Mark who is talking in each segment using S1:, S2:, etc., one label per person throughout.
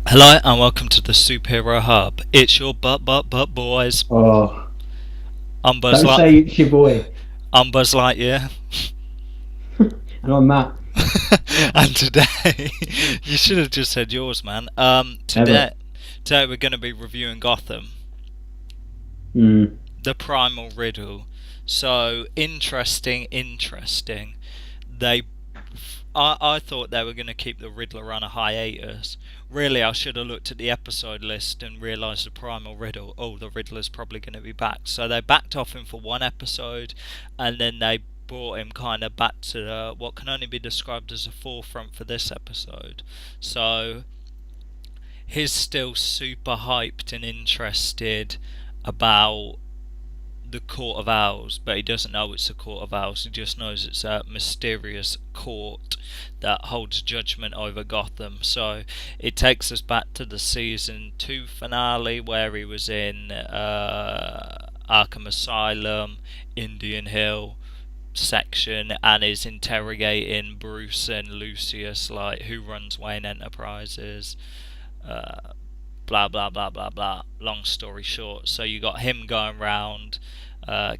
S1: Hello and welcome to the Superhero Hub. It's your but boys.
S2: Oh,
S1: I'm Buzz
S2: don't
S1: Light.
S2: say it's your boy.
S1: I'm Buzz Lightyear.
S2: And I'm Matt.
S1: And today, you should have just said yours, man.
S2: Ever.
S1: Today we're going to be reviewing Gotham,
S2: Mm.
S1: the Primal Riddle. So interesting. They, I thought they were going to keep the Riddler on a hiatus. Really, I should have looked at the episode list and realised the Primal Riddle. Oh, the Riddler's probably going to be back. So they backed off him for one episode, and then they brought him kind of back to what can only be described as a forefront for this episode. So he's still super hyped and interested about the Court of Owls, but he doesn't know it's a Court of Owls. He just knows it's a mysterious court that holds judgment over Gotham. So it takes us back to the season 2 finale where he was in Arkham Asylum, Indian Hill section, and is interrogating Bruce and Lucius, like who runs Wayne Enterprises. Uh, Blah blah blah blah blah. Long story short, so you got him going round,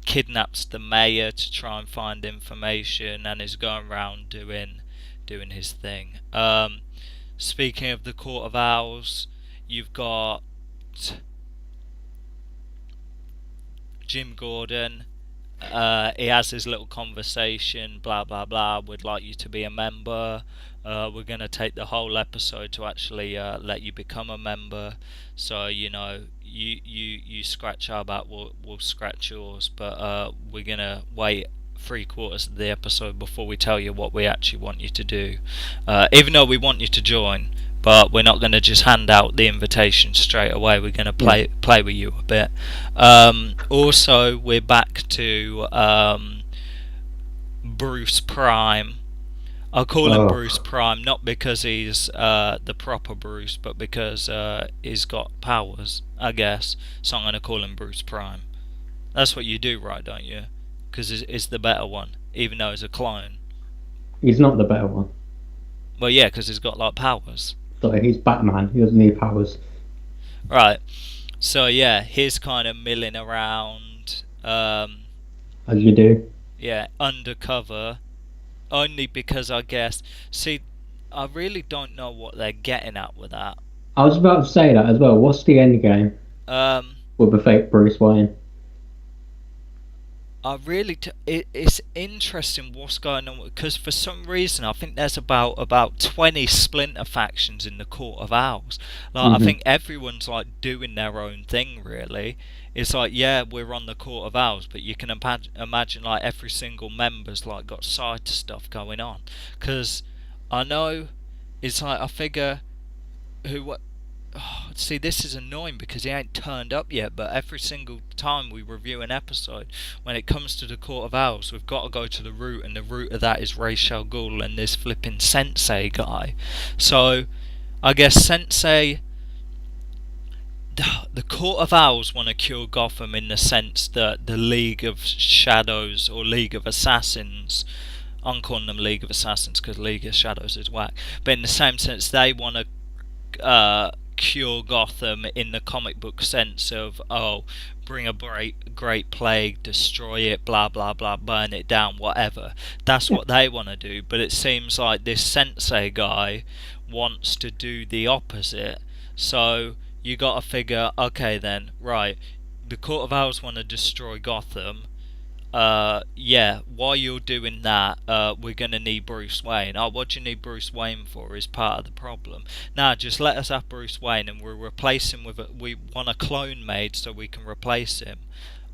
S1: kidnaps the mayor to try and find information, and is going round doing his thing. Speaking of the Court of Owls, you've got Jim Gordon. He has his little conversation, blah blah blah. Would like you to be a member. We're gonna take the whole episode to actually let you become a member. So you scratch our back, we'll scratch yours. But we're gonna wait 3/4 of the episode before we tell you what we actually want you to do. Even though we want you to join, but we're not going to just hand out the invitation straight away. We're going to play with you a bit. Also, we're back to Bruce Prime. I'll call him
S2: Oh,
S1: Bruce Prime, not because he's the proper Bruce, but because he's got powers, I guess. So I'm going to call him Bruce Prime. That's what you do, right, don't you? Because it's the better one, even though he's a clone.
S2: he's not the better one.
S1: Well, yeah, because he's got like powers.
S2: Sorry, he's Batman. He doesn't need powers.
S1: Right. So yeah, he's kind of milling around.
S2: As you do.
S1: Yeah, undercover. Only because I guess. See, I really don't know what they're getting at with that.
S2: I was about to say that as well. What's the end game
S1: Um,
S2: with the fake Bruce Wayne?
S1: it's interesting what's going on because for some reason I think there's about 20 splinter factions in the Court of Owls. Like I think
S2: Hmm.
S1: everyone's like doing their own thing really. It's like yeah we're on the Court of Owls, but you can imagine like every single member's like got side stuff going on. Because I know it's like I figure who oh, see, this is annoying because he ain't turned up yet, but every single time we review an episode, when it comes to the Court of Owls, we've got to go to the root, and the root of that is Ra's al Ghul and this flipping Sensei guy. So, I guess Sensei. The Court of Owls want to cure Gotham in the sense that the League of Shadows or League of Assassins, I'm calling them League of Assassins because League of Shadows is whack, but in the same sense they want to cure Gotham in the comic book sense of bring a great plague, destroy it, blah blah blah, burn it down, whatever. That's
S2: Yeah.
S1: what they want to do, but it seems like this Sensei guy wants to do the opposite. So you got to figure, okay then, right, the Court of Owls want to destroy Gotham. Yeah, while you're doing that, we're gonna need Bruce Wayne. Oh, what do you need Bruce Wayne for? Is part of the problem. Now, just let us have Bruce Wayne, and we'll replace him with we want a clone made so we can replace him.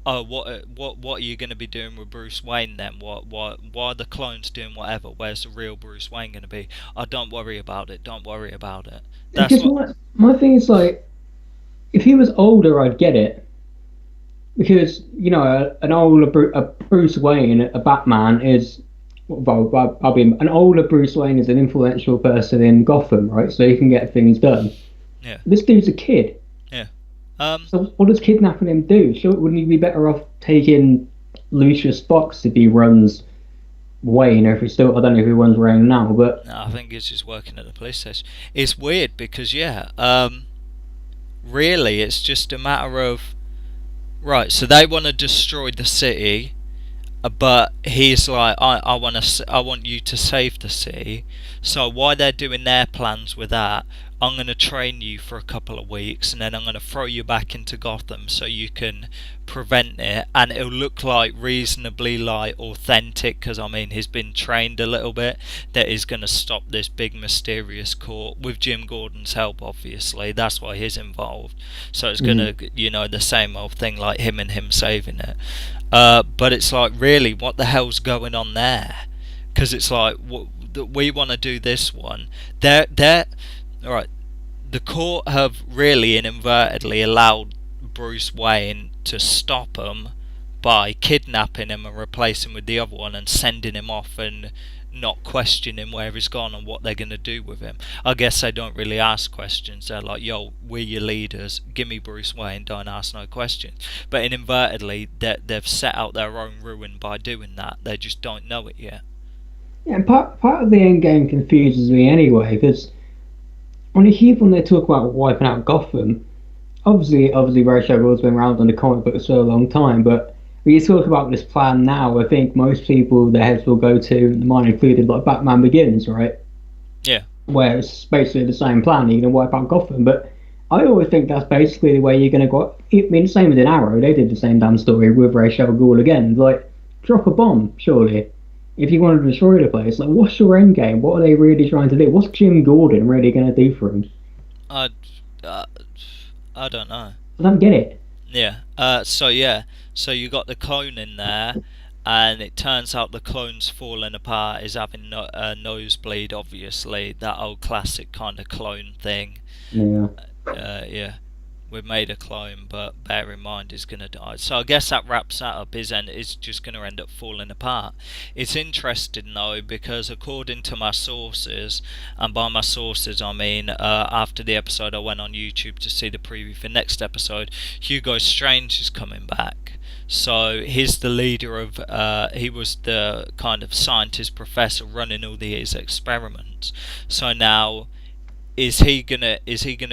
S1: Oh, what are you gonna be doing with Bruce Wayne then? Why are the clones doing whatever? Where's the real Bruce Wayne gonna be? Oh, don't worry about it. Don't worry about it. That's
S2: Because
S1: what.
S2: my thing is like, if he was older, I'd get it. Because an older a Bruce Wayne, a Batman is. Well, I mean, an older Bruce Wayne is an influential person in Gotham, right? So he can get things done.
S1: Yeah,
S2: This dude's a kid.
S1: yeah.
S2: So what does kidnapping him do? Sure, wouldn't he be better off taking Lucius Fox if he runs Wayne, or if he's still, I don't know if he runs Wayne now, but
S1: No, I think he's just working at the police station. It's weird because really, it's just a matter of right. So they want to destroy the city, but he's like, I want you to save the city. So while they're doing their plans with that, I'm going to train you for a couple of weeks, and then I'm going to throw you back into Gotham so you can prevent it, and it'll look like reasonably like authentic, because I mean he's been trained a little bit, that he's going to stop this big mysterious court with Jim Gordon's help. Obviously, that's why he's involved. So it's going to, the same old thing, like him and him saving it. But it's like, really, what the hell's going on there? Because it's like, we want to do this one. Alright, the court have really inadvertently allowed Bruce Wayne to stop him by kidnapping him and replacing him with the other one and sending him off and not questioning where he's gone and what they're going to do with him. I guess they don't really ask questions. They're like, yo, we're your leaders, give me Bruce Wayne, don't ask no questions. But inadvertently, they've set out their own ruin by doing that. They just don't know it yet.
S2: yeah, and part of the end game confuses me anyway, because when you hear when they talk about wiping out Gotham, obviously Ra's al Ghul's been around on the comic book for a long time, but when you talk about this plan now, I think most people, their heads will go to, mine included, like Batman Begins, right?
S1: Yeah.
S2: Where it's basically the same plan, you're going to wipe out Gotham, but I always think that's basically the way you're going to go. I mean, same as in Arrow, they did the same damn story with Ra's al Ghul again. Like, drop a bomb, surely. If you want to destroy the place, like, what's your end game? What are they really trying to do? What's Jim Gordon really going to do for him?
S1: I don't know.
S2: I don't get it.
S1: Yeah. So you got the clone in there, and it turns out the clone's falling apart, is having a nosebleed, obviously, that old classic kind of clone thing.
S2: Yeah.
S1: Yeah, we've made a clone, but bear in mind he's going to die. So I guess that wraps that up. His end is just going to end up falling apart. It's interesting though, because according to my sources, and by my sources I mean after the episode I went on YouTube to see the preview for next episode, Hugo Strange is coming back. So he's the leader of, he was the kind of scientist professor running all these experiments. So now, is he gonna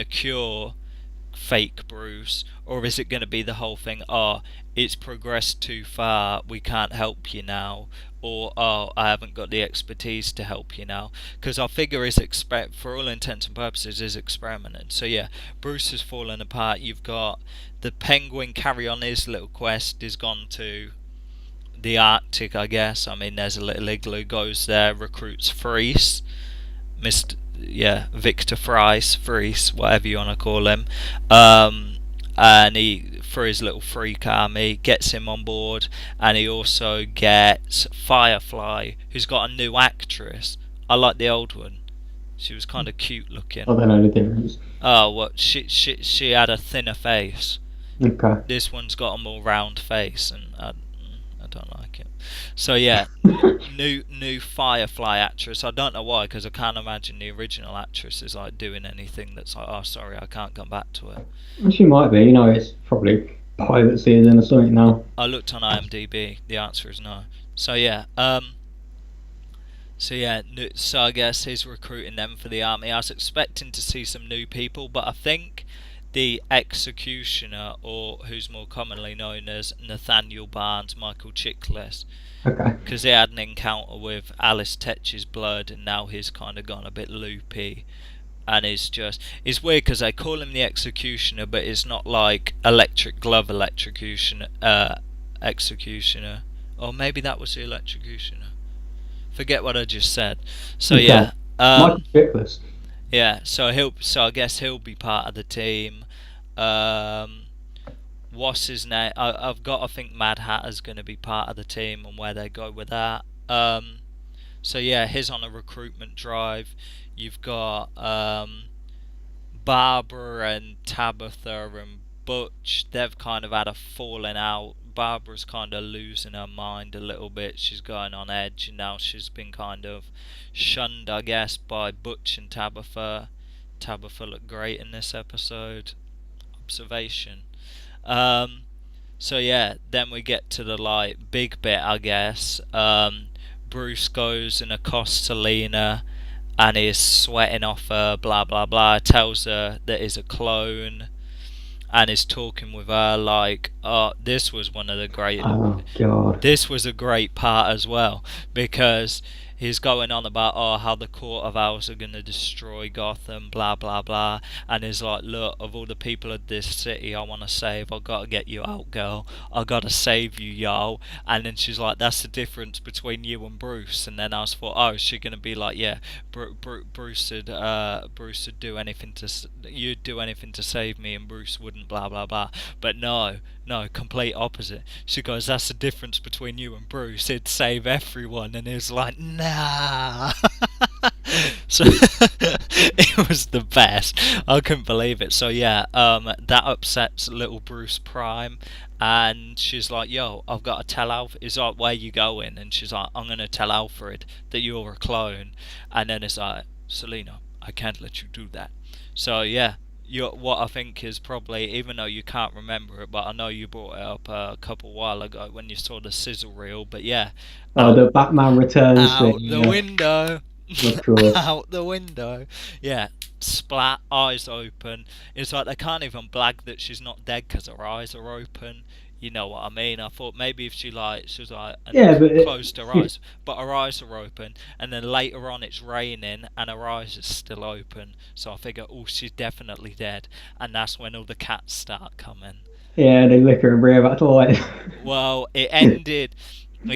S1: cure fake Bruce, or is it going to be the whole thing, it's progressed too far, we can't help you now, or I haven't got the expertise to help you now? Because I figure for all intents and purposes is experimenting. So yeah, Bruce has fallen apart. You've got the Penguin carry on his little quest, is gone to the Arctic, I guess. I mean, there's a little igloo, goes there, recruits Freeze, Victor Freeze, whatever you want to call him, and he, for his little freak army, gets him on board, and he also gets Firefly, who's got a new actress. I like the old one. She was kind of cute looking.
S2: I don't know the difference.
S1: Oh, well, she had a thinner face.
S2: Okay.
S1: This one's got a more round face, and I don't like it. So yeah, new Firefly actress. I don't know why, because I can't imagine the original actress is like doing anything that's like, oh sorry, I can't come back to it.
S2: Well, she might be. It's probably pilot season or something now.
S1: I looked on IMDb. The answer is no. So yeah, so I guess he's recruiting them for the army. I was expecting to see some new people, but I think the Executioner, or who's more commonly known as Nathaniel Barnes, Michael Chiklis,
S2: Okay.
S1: because he had an encounter with Alice Tetch's blood, and now he's kind of gone a bit loopy, and it's weird because they call him the Executioner, but it's not like Electric Glove Executioner, or maybe that was the Electrocutioner. Forget what I just said. So
S2: Okay.
S1: yeah,
S2: Michael Chiklis.
S1: yeah. So I guess he'll be part of the team. What's his name? I've got to think Mad Hatter's going to be part of the team, and where they go with that. So yeah, he's on a recruitment drive. You've got Barbara and Tabitha and Butch. They've kind of had a falling out. Barbara's kind of losing her mind a little bit. She's going on edge, and now she's been kind of shunned, I guess, by Butch and Tabitha. Tabitha looked great in this episode. Observation. So yeah, then we get to the big bit, I guess. Bruce goes and accosts Selina and is sweating off her, blah blah blah, tells her that he's a clone, and is talking with her like, oh, this was one of the great.
S2: Oh God.
S1: This was a great part as well, because he's going on about, oh, how the Court of Owls are going to destroy Gotham, blah blah blah, and he's like, look, of all the people of this city I want to save, I've got to get you out, girl, I got to save you, yo. And then she's like, that's the difference between you and Bruce. And then I was thought, oh, is she going to be like, yeah, Bruce would do anything you'd do anything to save me, and Bruce wouldn't, blah blah blah. But no, complete opposite. She goes, that's the difference between you and Bruce, he'd save everyone. And he was like, nah. So it was the best. I couldn't believe it. So yeah, that upsets little Bruce Prime, and she's like, yo, I've got to tell Alfred. He's like, where you going? And she's like, I'm going to tell Alfred that you're a clone. And then it's like, Selina, I can't let you do that. So yeah, what I think is probably, even though you can't remember it, but I know you brought it up a couple while ago when you saw the sizzle reel. But yeah,
S2: The Batman Returns
S1: out
S2: thing.
S1: the window.
S2: Of course.
S1: Out the window. Yeah, splat, eyes open. It's like they can't even blag that she's not dead because her eyes are open. You know what I mean? I thought maybe if she was like,
S2: Yeah, but
S1: closed her eyes, but her eyes are open, and then later on it's raining and her eyes are still open. So I figure, oh, she's definitely dead, and that's when all the cats start coming.
S2: Yeah, they lick her and bring her back to life.
S1: Well, it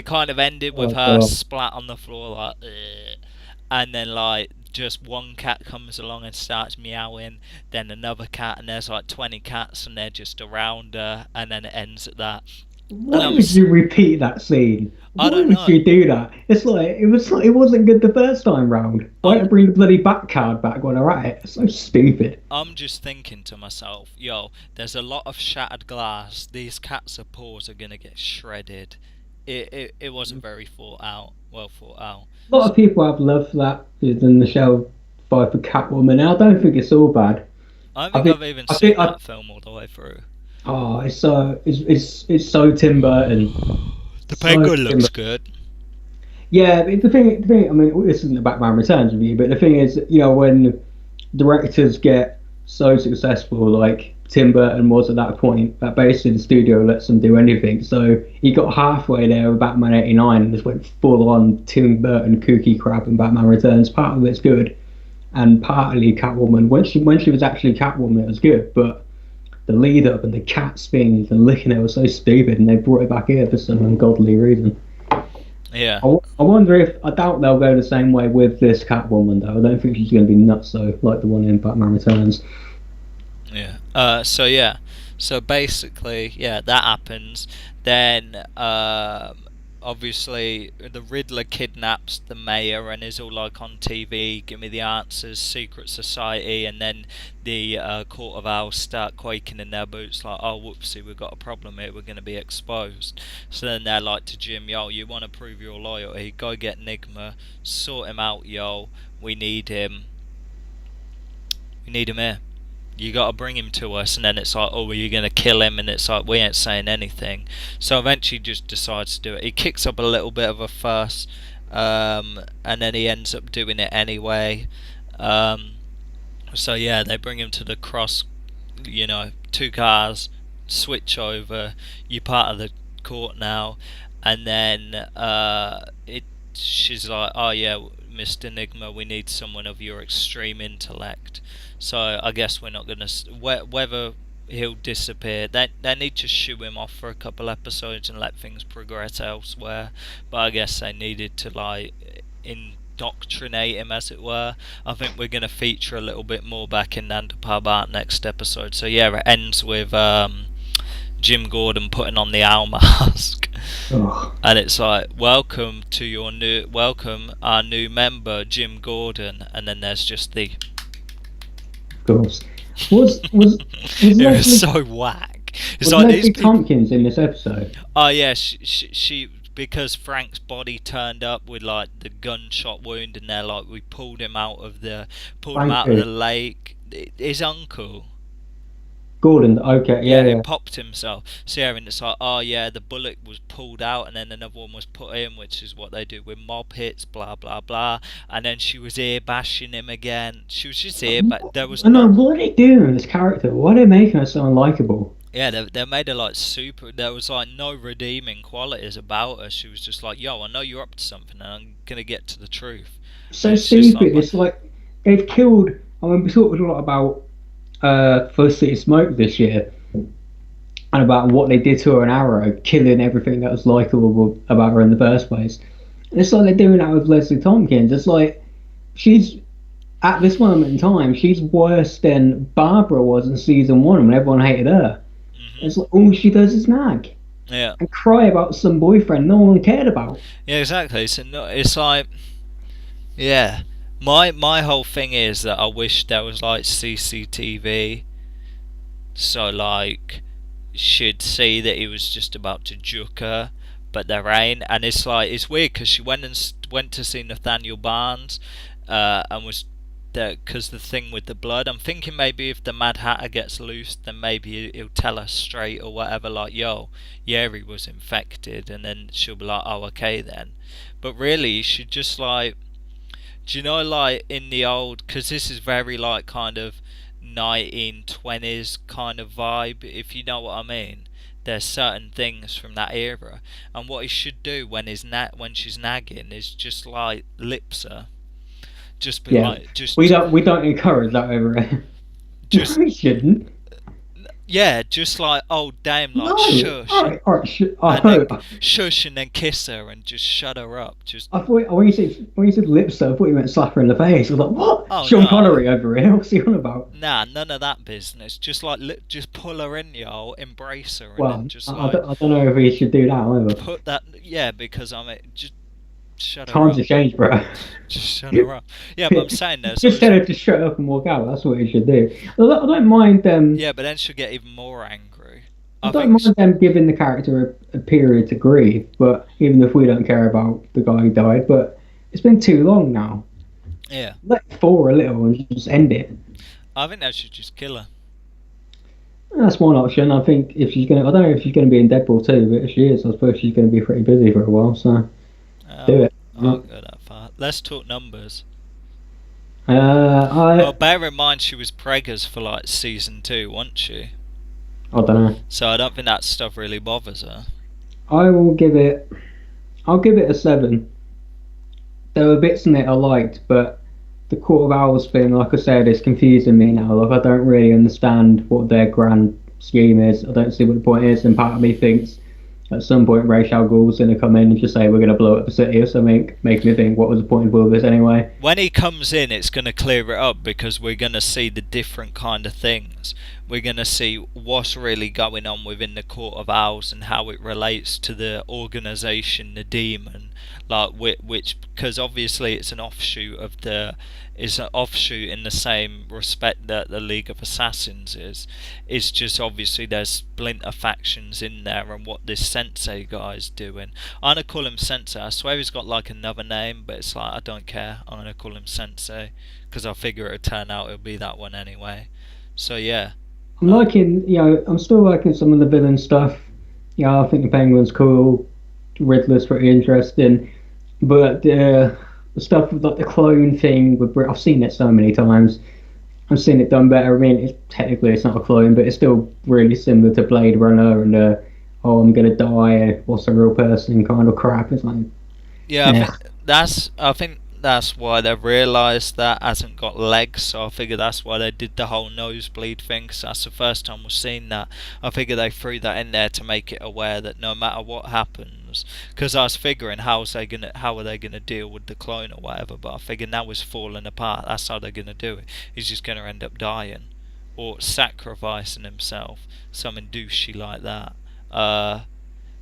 S1: kind of ended with her
S2: God.
S1: splat on the floor like, ugh. And then like just one cat comes along and starts meowing, then another cat, and there's like 20 cats and they're just around her, and then it ends at that.
S2: Why would you repeat that scene?
S1: I don't
S2: Why
S1: know.
S2: would you do that? It's like it wasn't good the first time round. Why not bring the bloody back card back when they're at it? It's so stupid.
S1: I'm just thinking to myself, yo, there's a lot of shattered glass. These cats' paws are gonna get shredded. It wasn't very well thought out.
S2: A lot of people have loved that in the show fight for Catwoman. I don't think it's all bad.
S1: I think I've even seen that film all the way through.
S2: Oh, it's so Tim Burton.
S1: The penguin looks good.
S2: Yeah, the thing. I mean, this isn't the Batman Returns review, but the thing is, when directors get so successful, like Tim Burton was at that point, that basically the studio lets them do anything. So he got halfway there with Batman '89 and just went full on Tim Burton kooky crap and Batman Returns. Part of it's good, and partly Catwoman. When she was actually Catwoman, it was good, but the lead up and the cat spins and licking it was so stupid, and they brought it back here for some ungodly reason.
S1: Yeah.
S2: I wonder if, I doubt they'll go the same way with this Catwoman though. I don't think she's going to be nutso like the one in Batman Returns.
S1: Yeah. So basically, yeah, that happens. Then obviously the Riddler kidnaps the mayor and is all like on TV, give me the answers, secret society, and then the Court of Owls start quaking in their boots like, oh whoopsie, we've got a problem here, we're going to be exposed. So then they're like to Jim, yo, you want to prove your loyalty, go get Nygma, sort him out, yo, we need him here. You got to bring him to us. And then it's like, oh, are you going to kill him? And it's like, we ain't saying anything. So eventually just decides to do it. He kicks up a little bit of a fuss, and then he ends up doing it anyway. So yeah, they bring him to the cross, 2 cars, switch over, you're part of the court now. And then she's like, oh yeah, Mr. Nygma, we need someone of your extreme intellect. So I guess we're not going to... Whether he'll disappear... They need to shoo him off for a couple episodes and let things progress elsewhere. But I guess they needed to, indoctrinate him, as it were. I think we're going to feature a little bit more back in Nanda Parbat next episode. So yeah, it ends with Jim Gordon putting on the owl mask.
S2: Oh.
S1: And it's like, welcome our new member, Jim Gordon. And then there's just the...
S2: Of course. Was
S1: it
S2: Leslie,
S1: was so whack. It's
S2: was
S1: like
S2: Leslie
S1: these people...
S2: Tompkins in this episode?
S1: Oh yeah, she because Frank's body turned up with like the gunshot wound, and they're like, we pulled him out of the lake. His uncle.
S2: Gordon. Okay, yeah,
S1: He
S2: yeah.
S1: popped himself. So yeah, and it's like, oh yeah, the bullet was pulled out, and then another one was put in, which is what they do with mob hits, blah blah blah. And then she was ear bashing him again. She was just ear, but there was
S2: I know,
S1: no.
S2: what are they doing with this character? Why are they making her so unlikable?
S1: Yeah, they made her like super. There was like no redeeming qualities about her. She was just like, yo, I know you're up to something, and I'm gonna get to the truth.
S2: So
S1: And it's just like,
S2: stupid. It's like they've killed. I mean, we talked a lot about First City Smoke this year, and about what they did to her in Arrow, killing everything that was likable about her in the first place. And it's like they're doing that with Leslie Tompkins. It's like she's at this moment in time, she's worse than Barbara was in season one when everyone hated her. It's like all she does is nag
S1: yeah,
S2: and cry about some boyfriend no one cared about.
S1: yeah, exactly. So no, it's like, yeah. My whole thing is that I wish there was like CCTV, so like she'd see that he was just about to juke her, but there ain't. And it's like it's weird because she went to see Nathaniel Barnes, and was there because the thing with the blood. I'm thinking maybe if the Mad Hatter gets loose, then maybe he'll tell us straight or whatever. Like, yo, yeah, he was infected, and then she'll be like, oh, okay then. But really, she just like, do you know, like in the old, because this is very like kind of 1920s kind of vibe, if you know what I mean. There's certain things from that era, and what he should do when when she's nagging is just like lips her, just be
S2: Yeah,
S1: like,
S2: we don't encourage that over here.
S1: just
S2: No, we shouldn't.
S1: yeah, just like, oh damn, like
S2: No.
S1: shush,
S2: All right. I
S1: and then
S2: hope.
S1: shush, and then kiss her and just shut her up. Just
S2: I thought when you said lips, I thought you meant slap her in the face. I was like, what?
S1: oh
S2: Sean
S1: no,
S2: Connery over here. What's he on about?
S1: nah, none of that business. Just like just pull her in, yo, embrace her, and then
S2: Well,
S1: just
S2: I
S1: like
S2: don't, I don't know if he should do that either.
S1: put that, yeah, because I mean, just shut her
S2: Times
S1: up.
S2: have changed, bro.
S1: Just shut her up. Yeah, but I'm saying there's
S2: Just
S1: always,
S2: tell her to shut up and walk out. That's what he should do. I don't mind them.
S1: yeah, but then she'll get even more angry.
S2: I
S1: I
S2: don't
S1: think
S2: mind them giving the character a period to grieve. But even if we don't care about the guy who died, but it's been too long now.
S1: yeah,
S2: Let it fall a little and just end it.
S1: I think they should just kill her.
S2: That's one option. I think if she's gonna, I don't know if she's gonna be in Deadpool 2, but if she is, I suppose she's gonna be pretty busy for a while. So do it.
S1: I'll go that far. Let's talk numbers.
S2: I
S1: Well, bear in mind she was preggers for like season 2, wasn't she?
S2: I don't know.
S1: So I don't think that stuff really bothers her.
S2: I will give it. I'll give it a 7. There were bits in it I liked, but the Court of Owls thing, like I said, is confusing me now. Like I don't really understand what their grand scheme is. I don't see what the point is, and part of me thinks at some point Ra's al Ghul's going to come in and just say we're going to blow up the city or something, making me think what was the point of all this anyway.
S1: When he comes in, it's going to clear it up because we're going to see the different kind of things. We're going to see what's really going on within the Court of Owls and how it relates to the organisation, the Demon, like which because obviously it's an offshoot of the, is an offshoot in the same respect that the League of Assassins is. It's just obviously there's splinter factions in there, and what this Sensei guy's doing. I'm gonna call him Sensei. I swear he's got like another name, but it's like I don't care. I'm gonna call him Sensei because I figure it'll turn out it'll be that one anyway. So yeah.
S2: I'm liking, I'm still liking some of the villain stuff. Yeah, I think the Penguin's cool. Riddler's pretty interesting, but the stuff with like the clone thing with I've seen it so many times. I've seen it done better. I mean, technically it's not a clone, but it's still really similar to Blade Runner and oh, I'm gonna die. What's a real person kind of crap. It's like
S1: Yeah,
S2: yeah.
S1: I think that's why they've realised that hasn't got legs. So I figure that's why they did the whole nosebleed thing. Cause that's the first time we've seen that. I figure they threw that in there to make it aware that no matter what happens, because I was figuring how are they gonna deal with the clone or whatever. But I figured now it's falling apart. That's how they're gonna do it. He's just gonna end up dying or sacrificing himself, something douchey like that.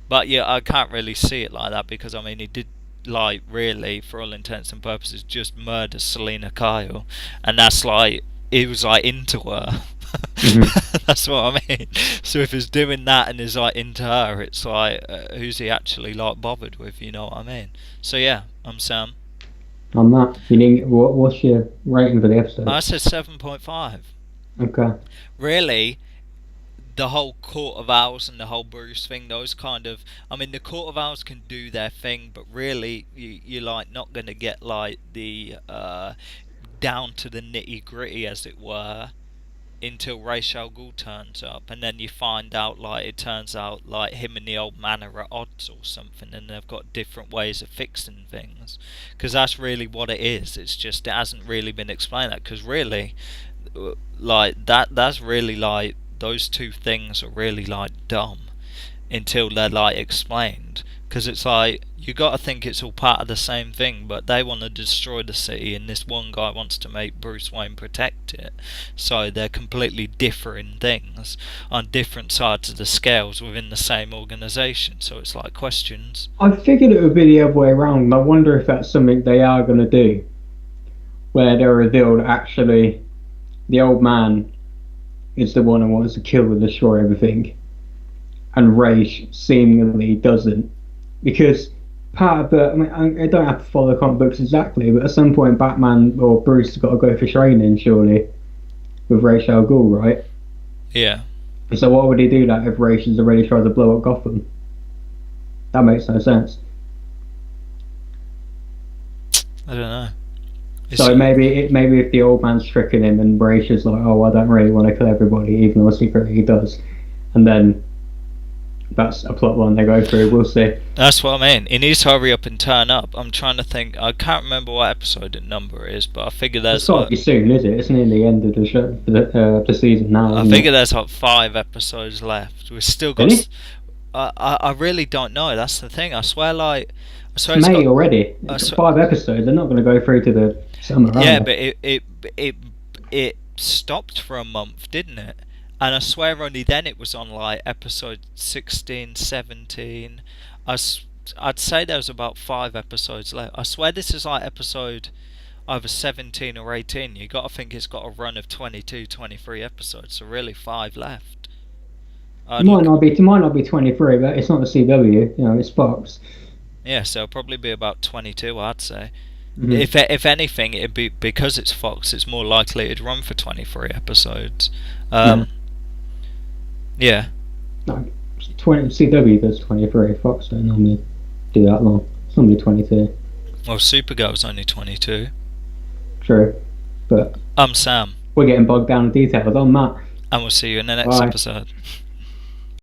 S1: But yeah, I can't really see it like that because I mean he did, like, really, for all intents and purposes, just murder Selina Kyle, and that's like he was like into her.
S2: Mhm.
S1: That's what I mean. So if he's doing that and is like into her, it's like who's he actually like bothered with? You know what I mean? So yeah, I'm Sam.
S2: On that, you didn't. What's your rating for the episode?
S1: I said 7.5.
S2: Okay.
S1: Really, the whole Court of Owls and the whole Bruce thing, those kind of, I mean, the Court of Owls can do their thing, but really you're like not going to get like the down to the nitty gritty, as it were, until Ra's al Ghul turns up, and then you find out like it turns out like him and the old man are at odds or something, and they've got different ways of fixing things. Because that's really what it is. It's just it hasn't really been explained that. Because really, like that's really like those two things are really like dumb until they're like explained. Because it's like you got to think it's all part of the same thing, but they want to destroy the city, and this one guy wants to make Bruce Wayne protect it. So they're completely differing things on different sides of the scales within the same organisation. So it's like questions.
S2: I figured it would be the other way around. I wonder if that's something they are going to do, where they're revealed actually the old man is the one who wants to kill and destroy everything, and Ra's seemingly doesn't. Because part of the, I mean, I don't have to follow the comic books exactly, but at some point Batman or Bruce has got to go for training, surely, with Ra's al Ghul, right?
S1: Yeah.
S2: So why would he do that if Ra's has already tried to blow up Gotham? That makes no sense.
S1: I don't know.
S2: So maybe if the old man's tricking him and Ra's is like, oh, I don't really want to kill everybody, even though secretly he does, and then that's a plot line they go through. We'll see.
S1: That's what I mean. He needs to hurry up and turn up. I'm trying to think. I can't remember what episode and number it is, but I figure there's.
S2: It's got to be soon, is it? It's near the end of the show, the season now.
S1: I figure there's like 5 episodes left. We've still got.
S2: Really?
S1: I really don't know. That's the thing. I swear, like.
S2: It's May already. It's 5 episodes. They're not going to go through to the summer.
S1: Yeah, but it stopped for a month, didn't it? And I swear only then it was on like episode 16, 17. I'd say there was about 5 episodes left. I swear this is like episode either 17 or 18. You got to think it's got a run of 22, 23 episodes. So really 5 left.
S2: It might not be 23, but it's not the CW. You know, it's Fox.
S1: Yeah, so it'll probably be about 22, I'd say.
S2: Mm-hmm.
S1: If anything, it'd be because it's Fox. It's more likely it'd run for 23 episodes. Yeah.
S2: No, CW does 23. Fox don't normally do that long. It's normally 22.
S1: Well, Supergirl's only 22.
S2: True, but
S1: I'm Sam.
S2: We're getting bogged down in details. I'm Matt.
S1: And we'll see you in the next episode.